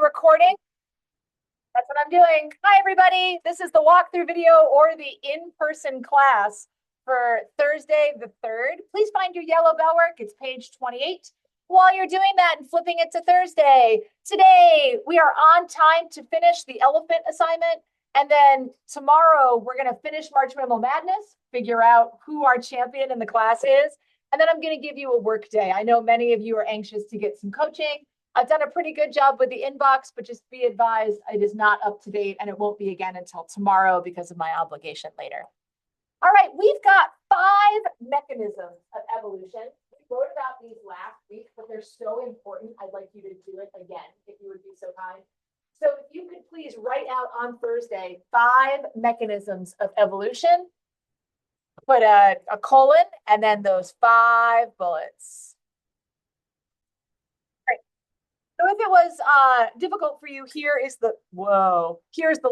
recording? That's what I'm doing. Hi, everybody. This is the walkthrough video or the in-person class for Thursday the 3rd. Please find your yellow bellwork. It's page 28. While you're doing that and flipping it to Thursday, today we are on time to finish the elephant assignment. And then tomorrow we're going to finish March Mammal Madness, figure out who our champion in the class is. And then I'm going to give you a work day. I know many of you are anxious to get some coaching. I've done a pretty good job with the inbox, but just be advised, it is not up to date and it won't be again until tomorrow because of my obligation later. All right, we've got 5 mechanisms of evolution. We wrote about these last week, but they're so important. I'd like you to do it again, if you would be so kind. So if you could please write out on Thursday 5 mechanisms of evolution, put a colon, and then those 5 bullets. So if it was difficult for you, here's the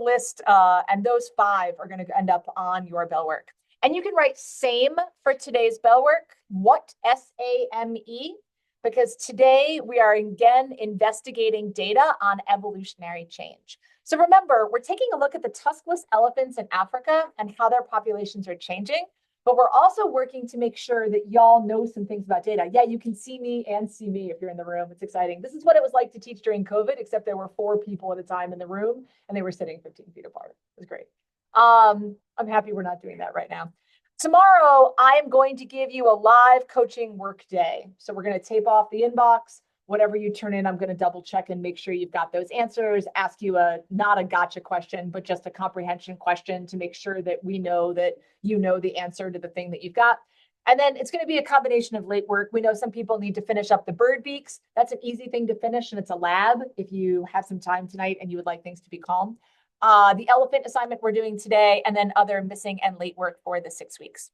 list, and those 5 are going to end up on your bellwork. And you can write SAME for today's bellwork. What? S-A-M-E. Because today we are again investigating data on evolutionary change. So remember, we're taking a look at the tuskless elephants in Africa and how their populations are changing. But we're also working to make sure that y'all know some things about data. Yeah, you can see me and see me if you're in the room. It's exciting. This is what it was like to teach during COVID, except there were 4 people at a time in the room and they were sitting 15 feet apart. It was great. I'm happy we're not doing that right now. Tomorrow, I'm going to give you a live coaching work day. So we're going to tape off the inbox. Whatever you turn in, I'm going to double check and make sure you've got those answers, ask you not a gotcha question, but just a comprehension question to make sure that we know that you know the answer to the thing that you've got. And then it's going to be a combination of late work. We know some people need to finish up the bird beaks. That's an easy thing to finish, and it's a lab if you have some time tonight and you would like things to be calm. The elephant assignment we're doing today, and then other missing and late work for the 6 weeks.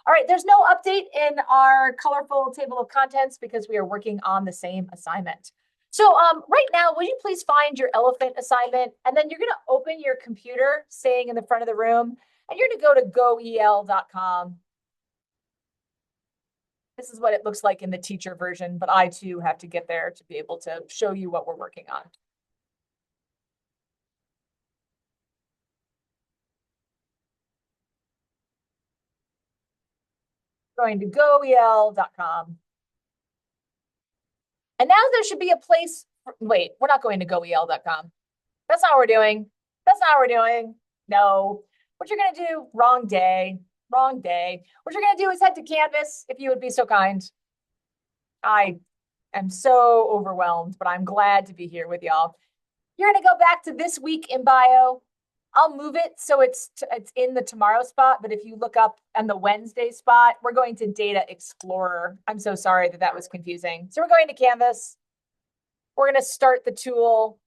All right, there's no update in our colorful table of contents because we are working on the same assignment. So right now, will you please find your elephant assignment, and then you're going to open your computer staying in the front of the room, and you're going to go to goel.com. This is what it looks like in the teacher version, but I too have to get there to be able to show you what we're working on. Going to goel.com. And now there should be a place. Wait, we're not going to goel.com. That's not what we're doing. That's not what we're doing. No. What you're going to do, wrong day. What you're going to do is head to Canvas, if you would be so kind. I am so overwhelmed, but I'm glad to be here with y'all. You're going to go back to this week in bio. I'll move it so it's in the tomorrow spot, but if you look up on the Wednesday spot, we're going to Data Explorer. I'm so sorry that was confusing. So we're going to Canvas. We're going to start the tool.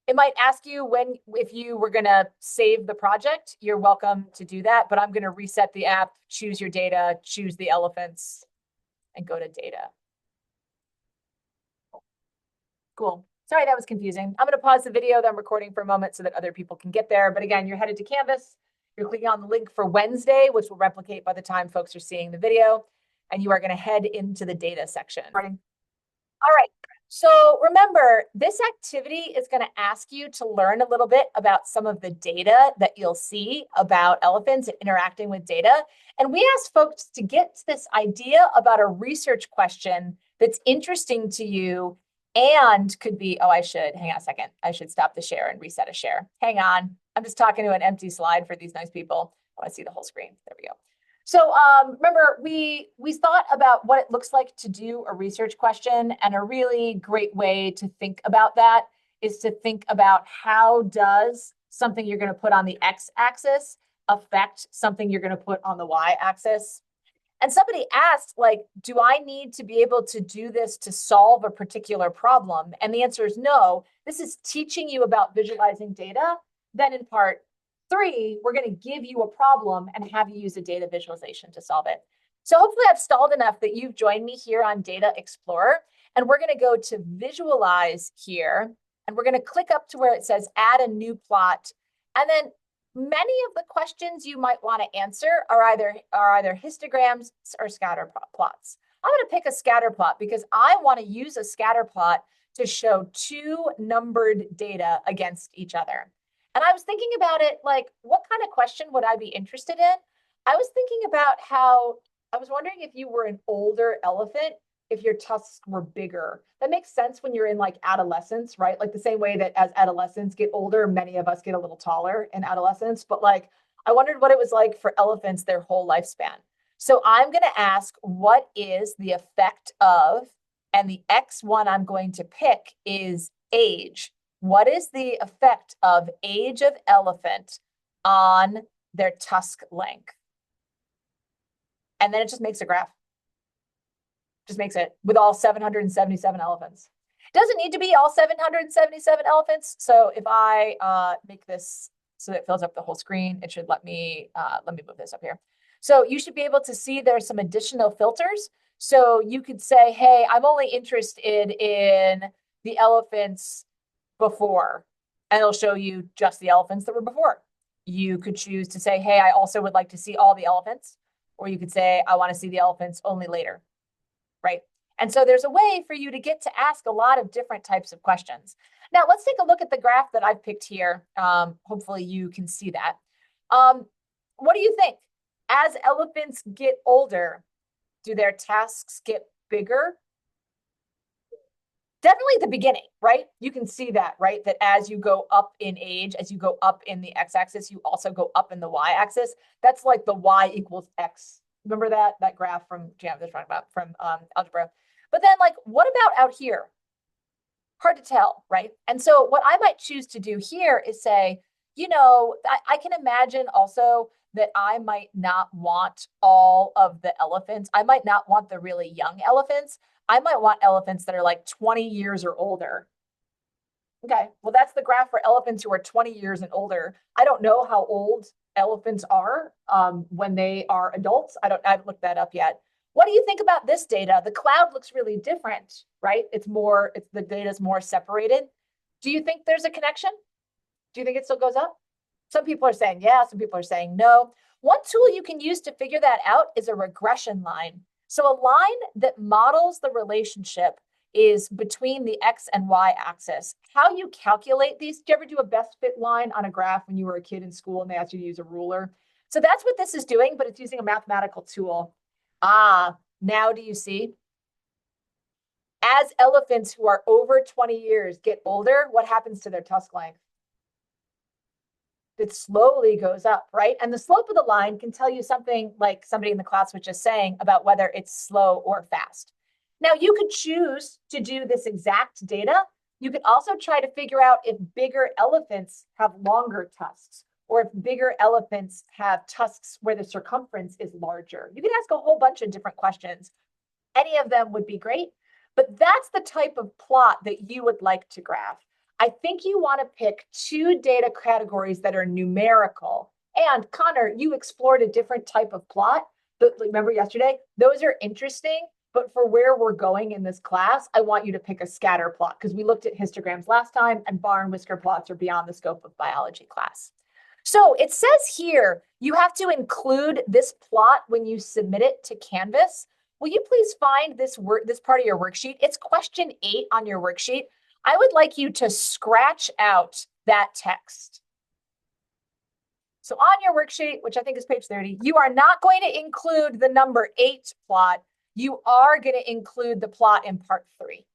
It might ask you if you were going to save the project. You're welcome to do that, but I'm going to reset the app, choose your data, choose the elephants, and go to data. Cool. Sorry, that was confusing. I'm going to pause the video that I'm recording for a moment so that other people can get there. But again, you're headed to Canvas. You're clicking on the link for Wednesday, which will replicate by the time folks are seeing the video. And you are going to head into the data section. All right. So remember, this activity is going to ask you to learn a little bit about some of the data that you'll see about elephants and interacting with data. And we asked folks to get this idea about a research question that's interesting to you and could be, hang on a second. I should stop the share and reset a share. Hang on. I'm just talking to an empty slide for these nice people. I want to see the whole screen. There we go. So remember, we thought about what it looks like to do a research question, and a really great way to think about that is to think about how does something you're going to put on the x-axis affect something you're going to put on the y-axis. And somebody asked, do I need to be able to do this to solve a particular problem? And the answer is no. This is teaching you about visualizing data. Then in part 3, we're going to give you a problem and have you use a data visualization to solve it. So hopefully I've stalled enough that you've joined me here on Data Explorer. And we're going to go to Visualize here. And we're going to click up to where it says Add a new plot. And then many of the questions you might want to answer are either histograms or scatter plots. I'm going to pick a scatter plot because I want to use a scatter plot to show two numbered data against each other. And I was thinking about it, like, what kind of question would I be interested in? I was thinking about how, I was wondering if you were an older elephant, if your tusks were bigger. That makes sense when you're in like adolescence, right? Like the same way that as adolescents get older, many of us get a little taller in adolescence. But like, I wondered what it was like for elephants their whole lifespan. So I'm going to ask, what is the effect of, and the X1 I'm going to pick is age. What is the effect of age of elephant on their tusk length? And then it just makes a graph. Just makes it with all 777 elephants. Doesn't need to be all 777 elephants. So if I make this so that it fills up the whole screen, it should let me move this up here. So you should be able to see there's some additional filters. So you could say, hey, I'm only interested in the elephants before, and it'll show you just the elephants that were before. You could choose to say, hey, I also would like to see all the elephants, or you could say, I want to see the elephants only later, right? And so there's a way for you to get to ask a lot of different types of questions. Now, let's take a look at the graph that I've picked here. Hopefully you can see that. What do you think? As elephants get older, do their tasks get bigger? Definitely at the beginning, right? You can see that, right? That as you go up in age, as you go up in the x-axis, you also go up in the y-axis. That's like the y equals x. Remember that graph from algebra. But then, like, what about out here? Hard to tell, right? And so what I might choose to do here is say, I can imagine also that I might not want all of the elephants. I might not want the really young elephants. I might want elephants that are like 20 years or older. Okay, well, that's the graph for elephants who are 20 years and older. I don't know how old elephants are when they are adults. I haven't looked that up yet. What do you think about this data? The cloud looks really different, right? The data is more separated. Do you think there's a connection? Do you think it still goes up? Some people are saying yeah, some people are saying no. One tool you can use to figure that out is a regression line. So a line that models the relationship is between the X and Y axis. How you calculate these, did you ever do a best fit line on a graph when you were a kid in school and they asked you to use a ruler? So that's what this is doing, but it's using a mathematical tool. Now do you see? As elephants who are over 20 years get older, what happens to their tusk length? It slowly goes up, right? And the slope of the line can tell you something like somebody in the class was just saying about whether it's slow or fast. Now, you could choose to do this exact data. You could also try to figure out if bigger elephants have longer tusks, or if bigger elephants have tusks where the circumference is larger. You can ask a whole bunch of different questions. Any of them would be great, but that's the type of plot that you would like to graph. I think you want to pick two data categories that are numerical. And Connor, you explored a different type of plot. Remember yesterday? Those are interesting, but for where we're going in this class, I want you to pick a scatter plot because we looked at histograms last time and bar and whisker plots are beyond the scope of biology class. So it says here, you have to include this plot when you submit it to Canvas. Will you please find this part of your worksheet? It's question 8 on your worksheet. I would like you to scratch out that text. So on your worksheet, which I think is page 30, you are not going to include the number 8 plot. You are going to include the plot in part 3.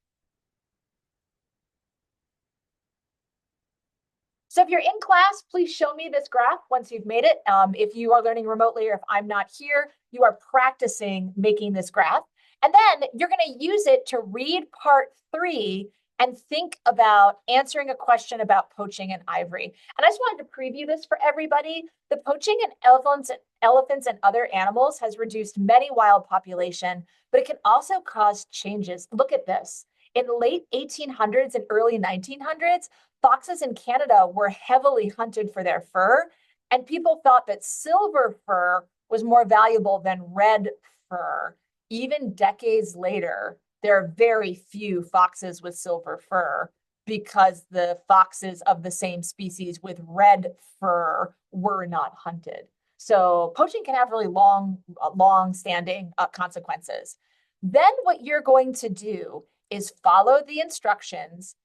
So if you're in class, please show me this graph once you've made it. If you are learning remotely or if I'm not here, you are practicing making this graph. And then you're going to use it to read part 3 and think about answering a question about poaching and ivory. And I just wanted to preview this for everybody. The poaching in elephants and other animals has reduced many wild population, but it can also cause changes. Look at this. In the late 1800s and early 1900s, foxes in Canada were heavily hunted for their fur, and people thought that silver fur was more valuable than red fur. Even decades later, there are very few foxes with silver fur because the foxes of the same species with red fur were not hunted. So poaching can have really long-standing consequences. Then what you're going to do is follow the instructions.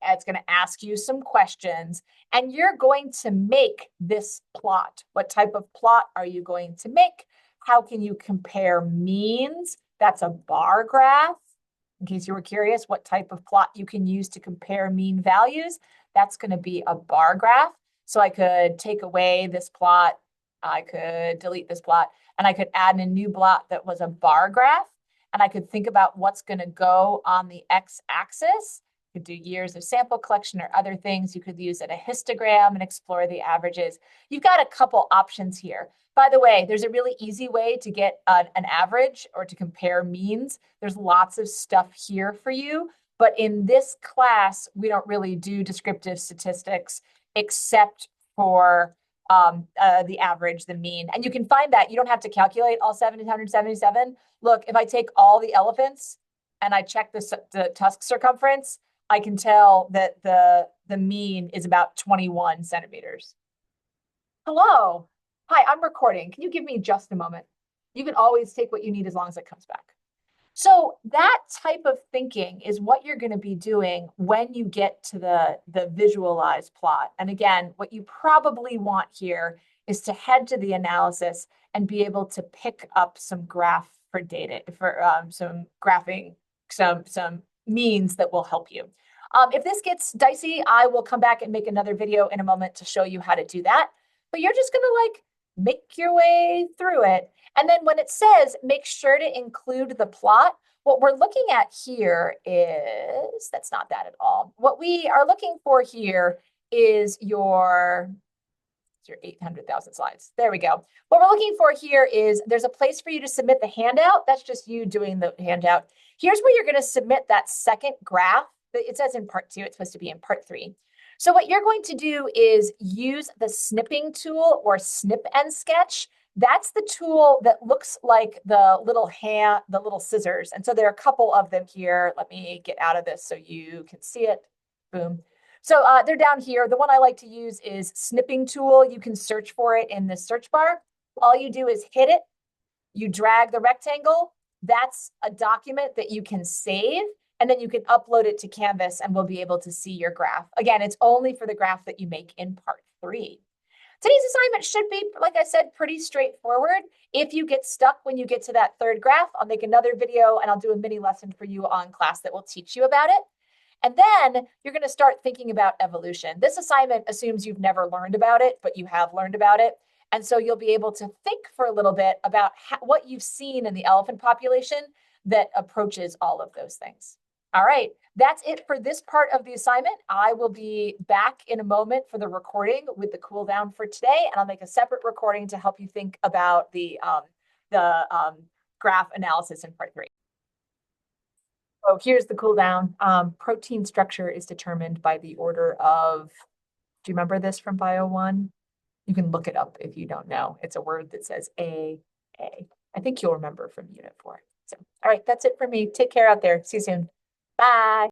It's going to ask you some questions, and you're going to make this plot. What type of plot are you going to make? How can you compare means? That's a bar graph. In case you were curious what type of plot you can use to compare mean values, that's going to be a bar graph. So I could take away this plot, I could delete this plot, and I could add in a new plot that was a bar graph. And I could think about what's going to go on the x-axis. You could do years of sample collection or other things. You could use a histogram and explore the averages. You've got a couple options here. By the way, there's a really easy way to get an average or to compare means. There's lots of stuff here for you. But in this class, we don't really do descriptive statistics except for the average, the mean. And you can find that. You don't have to calculate all 777. Look, if I take all the elephants and I check the tusk circumference, I can tell that the mean is about 21 centimeters. Hello. Hi, I'm recording. Can you give me just a moment? You can always take what you need as long as it comes back. So that type of thinking is what you're going to be doing when you get to the visualized plot. And again, what you probably want here is to head to the analysis and be able to pick up some graph for data, for some graphing, some means that will help you. If this gets dicey, I will come back and make another video in a moment to show you how to do that. But you're just going to make your way through it. And then when it says, make sure to include the plot, what we're looking at here is, that's not that at all. What we are looking for here is your 800,000 slides. There we go. What we're looking for here is there's a place for you to submit the handout. That's just you doing the handout. Here's where you're going to submit that second graph. It says in part 2, it's supposed to be in part 3. So what you're going to do is use the snipping tool or snip and sketch. That's the tool that looks like the little scissors. And so there are a couple of them here. Let me get out of this so you can see it. Boom. So they're down here. The one I like to use is snipping tool. You can search for it in the search bar. All you do is hit it. You drag the rectangle. That's a document that you can save. And then you can upload it to Canvas and we'll be able to see your graph. Again, it's only for the graph that you make in part 3. Today's assignment should be, like I said, pretty straightforward. If you get stuck when you get to that third graph, I'll make another video and I'll do a mini lesson for you on class that will teach you about it. And then you're going to start thinking about evolution. This assignment assumes you've never learned about it, but you have learned about it. And so you'll be able to think for a little bit about what you've seen in the elephant population that approaches all of those things. All right, that's it for this part of the assignment. I will be back in a moment for the recording with the cool down for today, and I'll make a separate recording to help you think about the graph analysis in part 3. So here's the cool down. Protein structure is determined by the order of, do you remember this from Bio 1? You can look it up if you don't know. It's a word that says A. I think you'll remember from Unit 4. So, all right, that's it for me. Take care out there. See you soon. Bye.